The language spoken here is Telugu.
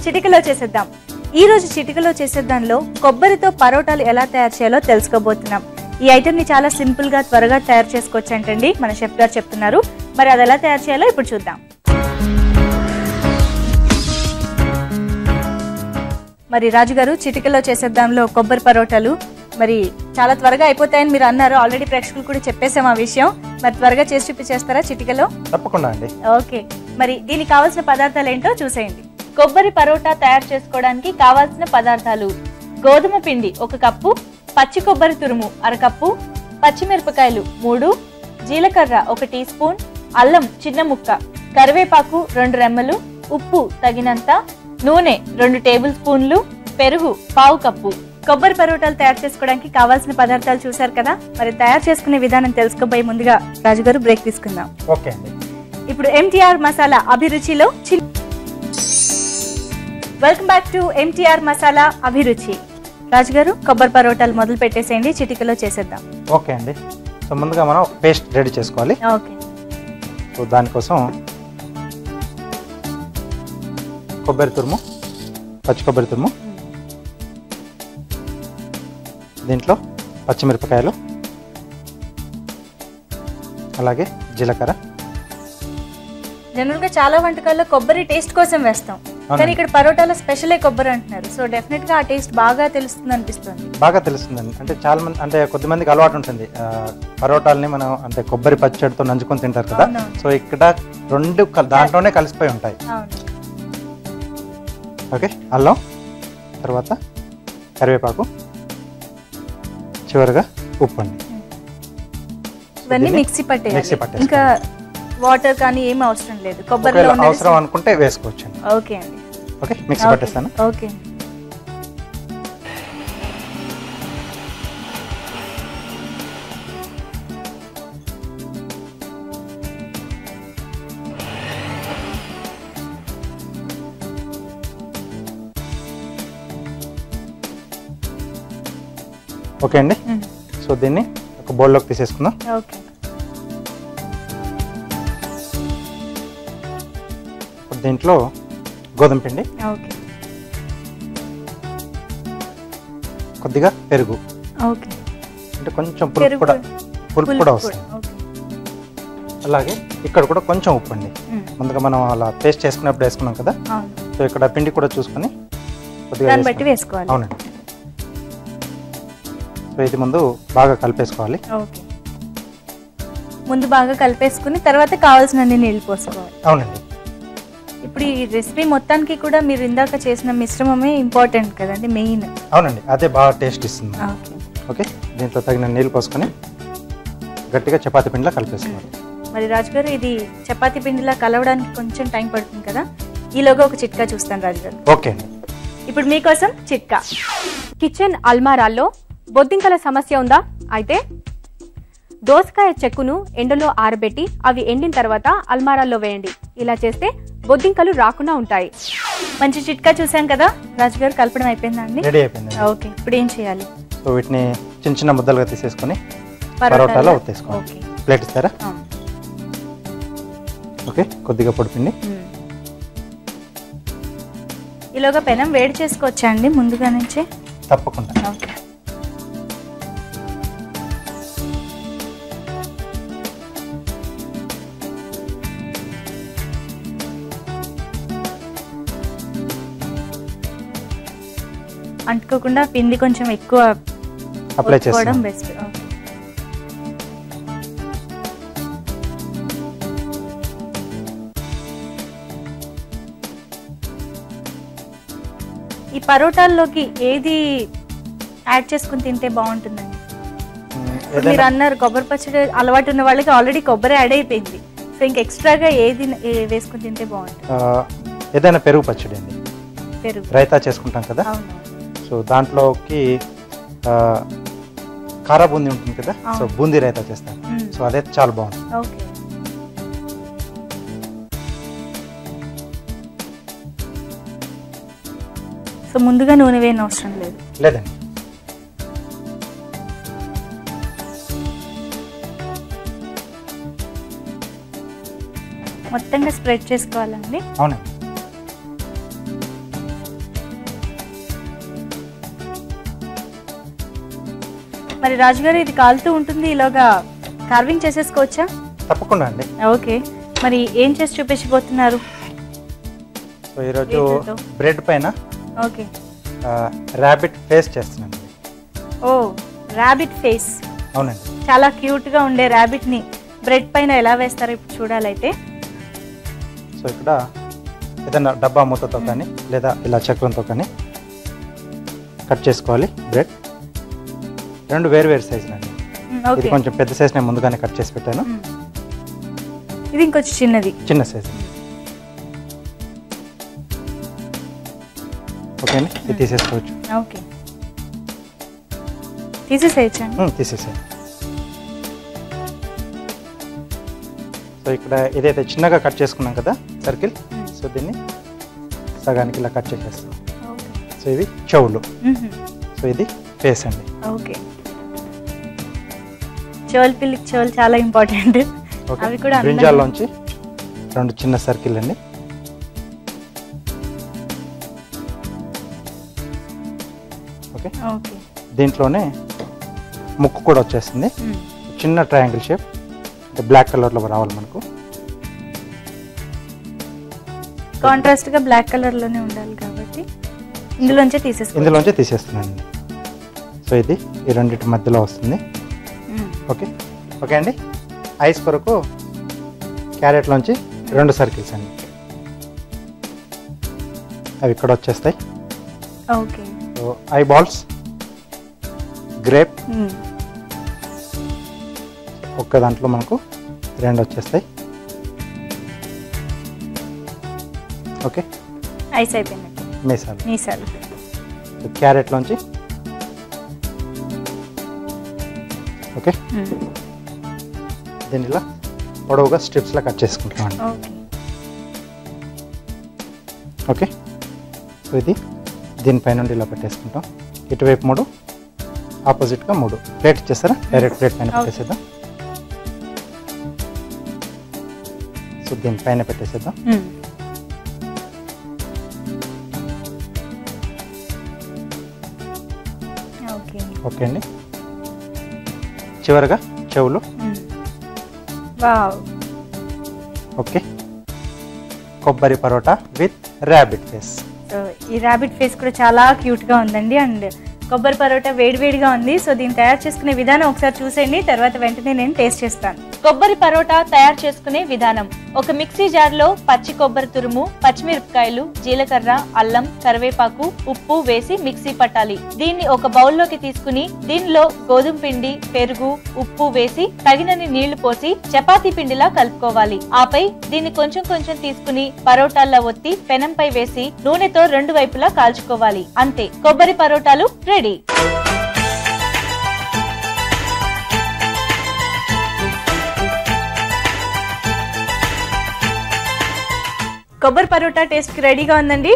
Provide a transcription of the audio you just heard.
చిటికలో చేసేద్దాం. ఈ రోజు చిటికలో చేసేద్దాంలో కొబ్బరితో పరోటాలు ఎలా తయారు చేయాలో తెలుసుకోబోతున్నాం. ఈ ఐటెం ని చాలా సింపుల్ గా త్వరగా తయారు చేసుకోవచ్చు అంటండి మన షెఫ్ గారు చెప్తున్నారు. మరి అది ఎలా తయారు చేయాలో ఇప్పుడు చూద్దాం. మరి రాజు గారు, చిటికలో చేసేద్దాంలో కొబ్బరి పరోటాలు మరి చాలా త్వరగా అయిపోతాయని మీరు అన్నారు. ఆల్రెడీ ప్రేక్షకులు కూడా చెప్పేసాం ఆ విషయం. మరి త్వరగా చేసి చూపించేస్తారా చిటికలో? తప్పకుండా అండి. ఓకే, మరి దీనికి కావాల్సిన పదార్థాలు ఏంటో చూసేయండి. కొబ్బరి పరోటా తయారు చేసుకోవడానికి కావాల్సిన పదార్థాలు: గోధుమ పిండి 1 కప్పు, పచ్చి కొబ్బరి తురుము 1/2 కప్పు, పచ్చిమిరపకాయలు 3, జీలకర్ర 1 టీ స్పూన్, అల్లం చిన్న ముక్క, కరివేపాకు 2 రెమ్మలు, ఉప్పు తగినంత, నూనె 2 టేబుల్ స్పూన్లు, పెరుగు 1/2 కప్పు. కొబ్బరి పరోటాలు తయారు చేసుకోవడానికి కావాల్సిన పదార్థాలు చూసారు కదా. మరి తయారు చేసుకునే విధానం తెలుసుకోబోయే ముందుగా రాజుగారు బ్రేక్ తీసుకుందాం. ఓకే అండి. ఇప్పుడు MTR మసాలా అభిరుచిలో welcome back to MTR masala అభిరుచి. రాజుగారు, కొబ్బరి పరోటాలు మొదలు పెట్టేసేయండి, చిటికలో చేసేద్దాం. ఓకే అండి. సో ముందుగా మనం పేస్ట్ రెడీ చేసుకోవాలి. ఓకే. సో దానికోసం కొబ్బరి తురుము, పచ్చి కొబ్బరి తురుము, దీంట్లో పచ్చిమిరపకాయలు, అలాగే జీలకర్ర. జనరల్ గా చాలా వంటకాల్లో కొబ్బరి టేస్ట్ కోసం వేస్తాం, కానీ ఇక్కడ పరోటాలో స్పెషల్ కొబ్బరి అంటున్నారు. సో డెఫినెట్ గా ఆ టేస్ట్ బాగా తెలుస్తుంది అనిపిస్తుంది. బాగా తెలుస్తుందండి. అంటే చాలా మంది, అంటే కొద్దిమందికి అలవాటు ఉంటుంది పరోటాలని మనం అంటే కొబ్బరి పచ్చడితో నంచుకొని తింటారు కదా. సో ఇక్కడ 2 దాంట్లోనే కలిసిపోయి ఉంటాయి. ఓకే. అల్లం, తర్వాత కరివేపాకు, చివరిగా ఉప్పు అండి. ఇవన్నీ మిక్సీ పట్టేయాలి. ఇంకా వాటర్ కానీ ఏం అవసరం లేదు. కొబ్బరిలో అవసరం అనుకుంటే వేసుకోవచ్చు. ఓకే అండి. ఓకే, మిక్సీ పట్టేస్తాను. ఓకే. ఓకే అండి. సో దీన్ని ఒక బౌల్లోకి తీసేసుకుందాం. ఓకే. దీంట్లో గోధుమ పిండి, ఓకే, కొద్దిగా పెరుగు, ఓకే, అంటే కొంచెం పులుపు కూడా వస్తుంది. అలాగే ఇక్కడ కూడా కొంచెం ఉప్పు అండి. ముందుగా మనం అలా పేస్ట్ చేసుకున్నప్పుడు వేసుకున్నాం కదా. సో ఇక్కడ పిండి కూడా చూసుకొని కొద్దిగా వేసుకోవాలి. అవునండి. సో ఇది ముందు బాగా కలిపేసుకోవాలి. ఓకే. ముందు బాగా కలిపేసుకుని తర్వాత కావాల్సిన నీళ్ళు పోసుకోవాలి. అవునండి. ఇప్పుడు ఈ రెసిపీ మొత్తానికి కూడా మీరు ఇందాక చేసిన మిశ్రమమే ఇంపార్టెంట్ కదండి, మెయిన్. అవునండి, అదే బాగా టేస్ట్ ఇస్తుంది. ఓకే. దీంట్లో తగిన నీళ్ళు పోసుకొని గట్టిగా చపాతీ పిండిలా కలిపేసుకోవాలి. మరి రాజుగారు, ఇది చపాతీ పిండిలా కలవడానికి కొంచెం టైం పడుతుంది కదా. ఈలోగా ఒక చిట్కా చూస్తాను రాజుగారు. ఓకే అండి. ఇప్పుడు మీకోసం చిట్కా. కిచెన్ అల్మారాల్లో బొద్దింకల సమస్య ఉందా? అయితే దోసకాయ చెక్కును ఎండలో ఆరబెట్టి అవి ఎండిన తర్వాత అల్మారాల్లో వేయండి. ఇలా చేస్తే బొద్దింకలు రాకుండా ఉంటాయి. మంచి చిట్కా చూసాం కదా రాజుగారు. కలపడం అయిపోయిందా అండి? రెడీ అయిపోయింది. ఓకే. ఇప్పుడు ఏం చేయాలి? సో వీటిని చిన్న చిన్న ముద్దలుగా తీసేసుకొని పరోటాలో ఉత్తేసుకోవాలి. ప్లేట్ ఇస్తారా? ఓకే. కొద్దిగా పొడిపిండి. ఈలోగా పెనం వేడి చేసుకోవచ్చా అండి ముందుగా నుంచే? తప్పకుండా. ఓకే. అంటుకోకుండా పిండి కొంచెం ఎక్కువ అప్లై చేసుకోవడం బెస్ట్. ఈ పరోటాల్లోకి ఏది యాడ్ చేసుకుని తింటే బాగుంటుందండి? మీరు అన్నారు కొబ్బరి పచ్చడి అలవాటు ఉన్న వాళ్ళకి ఆల్రెడీ కొబ్బరి యాడ్ అయిపోయింది. సో ఇంకా ఎక్స్ట్రాగా ఏది వేసుకుని తింటే బాగుంటుంది? ఏదైనా పెరుగు పచ్చడి అండి. పెరుగు రైతా చేసుకుంటాం కదా. సో దాంట్లోకి కారా బూందీ ఉంటుంది కదా. సో బూందీ రైతా చేస్తాను. సో అదే చాలా బాగుంటుంది. ఓకే. సో ముందుగా నూనె వేయని అవసరం లేదండి. మొత్తంగా స్ప్రెడ్ చేసుకోవాలండి. అవునండి. మరి రాజుగారు ఇది కాలుతూ ఉంటుంది, ఇలాగా కార్వింగ్ చేసేసుకోవచ్చా? తప్పకుండా అండి. ఓకే, మరి ఏం చేసి చూపించబోతున్నారు? సో ఈరోజు బ్రెడ్ పైన ఓకే ర్యాబిట్ ఫేస్ చేస్తున్నాను. ఓ, ర్యాబిట్ ఫేస్. అవునండి. చాలా క్యూట్ గా ఉండే ర్యాబిట్ ని బ్రెడ్ పైన ఎలా వేస్తారో ఇప్పుడు చూడాలైతే. సో ఇక్కడ ఏదైనా డబ్బా మూతతో కానీ లేదా ఇలా చక్రంతో కానీ కట్ చేసుకోవాలి బ్రెడ్. రెండు వేరు సైజులు అండి. ఇది కొంచెం పెద్ద సైజ్ నేను ముందుగానే కట్ చేసి పెట్టాను. ఇది ఇంకొంచెం చిన్నది, చిన్న సైజు. ఓకే అండి, ఇది తీసేసుకోవచ్చు. ఓకే, తీసేసేయచ్చండి. తీసేసేయండి. సో ఇక్కడ ఏదైతే చిన్నగా కట్ చేసుకున్నాం కదా సర్కిల్, సో దీన్ని సగానికి ఇలా కట్ చేసేస్తాం. సో ఇవి చెవులు, సో ఇది ఫేస్ అండి. ఓకే, చెవులు పిల్లికి చెవులు చాలా ఇంపార్టెంట్. అవి కూడా బ్రింజాల్లోంచి రెండు చిన్న సర్కిల్ అండి. ఓకే, ఓకే, దీంట్లోనే ముక్కు కూడా వచ్చేస్తుంది. చిన్న ట్రయాంగిల్ షేప్, అంటే బ్లాక్ కలర్లో రావాలి మనకు. కాంట్రాస్ట్ గా బ్లాక్ కలర్ లోనే ఉండాలి కాబట్టి ఇందులోంచే తీసేస్తున్నాను. సో ఇది ఈ రెండింటి మధ్యలో వస్తుంది. ఓకే ఓకే అండి. ఐస్ కొరకు క్యారెట్లోంచి రెండు సర్కిల్స్ అండి, అవి ఇక్కడ వచ్చేస్తాయి. Okay, so I balls, grape ఒక్క దాంట్లో మనకు రెండు వచ్చేస్తాయి. ఓకే, ఐస్ అయిపోయినట్టు. మీసాలు క్యారెట్లోంచి. ఓకే, దీన్ని ఇలా పొడవుగా స్ట్రిప్స్లా కట్ చేసుకుంటామండి. ఓకే, సో ఇది దీనిపై నుండి ఇలా పెట్టేసుకుంటాం. ఇటువైపు 3, ఆపోజిట్గా 3. ప్లేట్ ఇచ్చేస్తారా? డైరెక్ట్ ప్లేట్ పైన పెట్టేసేద్దాం. సో దీనిపైన పెట్టేసేద్దాం. ఓకే అండి. చివరగా చెవులు. ఓకే, కొబ్బరి పరోటా విత్ ర్యాబిట్ ఫేస్. ఈ ర్యాబిట్ ఫేస్ కూడా చాలా క్యూట్ గా ఉందండి. అండ్ కొబ్బరి పరోటా వేడివేడిగా ఉంది. సో దీన్ని తయారు చేసుకునే విధానం ఒకసారి చూసేయండి, తర్వాత వెంటనే నేను టేస్ట్ చేస్తాను. కొబ్బరి పరోటా తయారు చేసుకునే విధానం: ఒక మిక్సీ జార్ లో పచ్చి కొబ్బరి తురుము, పచ్చిమిరపకాయలు, జీలకర్ర, అల్లం, కరివేపాకు, ఉప్పు వేసి మిక్సీ పట్టాలి. దీన్ని ఒక బౌల్లోకి తీసుకుని దీనిలో గోధుమ పిండి, పెరుగు, ఉప్పు వేసి తగినన్ని నీళ్లు పోసి చపాతీ పిండిలా కలుపుకోవాలి. ఆపై దీన్ని కొంచెం కొంచెం తీసుకుని పరోటాల్లో ఒత్తి పెనంపై వేసి నూనెతో 2 వైపులా కాల్చుకోవాలి. అంతే, కొబ్బరి పరోటాలు రెడీ. కొబ్బరి పరోటా టేస్ట్ కి రెడీగా ఉందండి.